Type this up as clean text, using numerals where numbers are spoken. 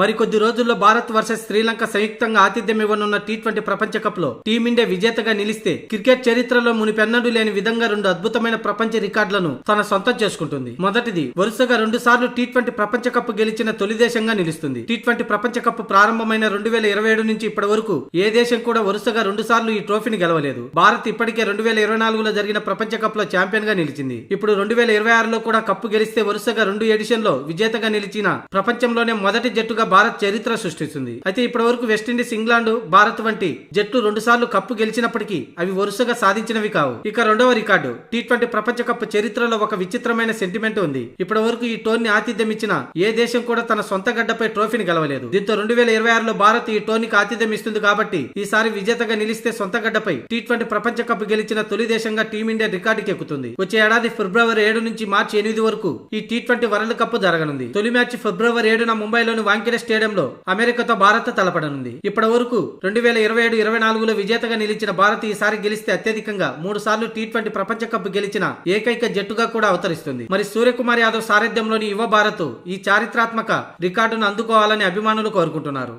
మరికొద్ది రోజుల్లో భారత్ వర్సెస్ శ్రీలంక సంయుక్తంగా ఆతిథ్యం ఇవ్వనున్న టీ20 ప్రపంచ కప్ లో టీమిండియా విజేతగా నిలిస్తే క్రికెట్ చరిత్రలో మునిపెన్నడూ లేని విధంగా 2 అద్భుతమైన ప్రపంచ రికార్డులను తన సొంతం చేసుకుంటుంది. మొదటిది, వరుసగా 2 సార్లు టీ20 ప్రపంచ కప్ గెలిచిన తొలి దేశంగా నిలుస్తుంది. టీ20 ప్రపంచ కప్ ప్రారంభమైన 2027 నుంచి ఇప్పటి వరకు ఏ దేశం కూడా వరుసగా 2 సార్లు ఈ ట్రోఫీని గెలవలేదు. భారత్ ఇప్పటికే 2024లో జరిగిన ప్రపంచ కప్ లో ఛాంపియన్ గా నిలిచింది. ఇప్పుడు 2026లో కూడా కప్పు గెలిస్తే వరుసగా 2 ఎడిషన్ లో విజేతగా నిలిచిన ప్రపంచంలోనే మొదటి జట్టుగా భారత్ చరిత్ర సృష్టిస్తుంది. అయితే ఇప్పటి వరకు వెస్టిండీస్, ఇంగ్లాండ్, భారత్ వంటి జట్లు 2 సార్లు కప్పు గెలిచినప్పటికీ అవి వరుసగా సాధించినవి కావు. ఇక రెండవ రికార్డు, టీ20 ప్రపంచ కప్ చరిత్రలో ఒక విచిత్రమైన సెంటిమెంట్ ఉంది. ఇప్పటి వరకు ఈ టోర్నీ ఆతిథ్యం ఇచ్చిన ఏ దేశం కూడా తన సొంత గడ్డపై ట్రోఫీని గెలవలేదు. దీంతో 2026లో భారత్ ఈ టోర్నీకి ఆతిథ్యం ఇస్తుంది కాబట్టి ఈసారి విజేతగా నిలిస్తే సొంత గడ్డపై టీ20 ప్రపంచ కప్ గెలిచిన తొలి దేశంగా టీమిండియా రికార్డుకి ఎక్కుతుంది. వచ్చే ఏడాది ఫిబ్రవరి 7 నుంచి మార్చి 8 వరకు ఈ టీ20 వరల్డ్ కప్ జరగనుంది. తొలి మ్యాచ్ ఫిబ్రవరి 7న ముంబైలోని వాంఖేడే స్టేడియంలో అమెరికాతో భారత్ తలపడనుంది. ఇప్పటి వరకు 2027-24లో విజేతగా నిలిచిన భారత్ ఈసారి గెలిస్తే అత్యధికంగా 3 సార్లు టీ20 ప్రపంచ కప్ గెలిచిన ఏకైక జట్టుగా కూడా అవతరిస్తుంది. మరి సూర్యకుమార్ యాదవ్ సారథ్యంలోని యువ భారత్ ఈ చారిత్రాత్మక రికార్డును అందుకోవాలని అభిమానులు కోరుకుంటున్నారు.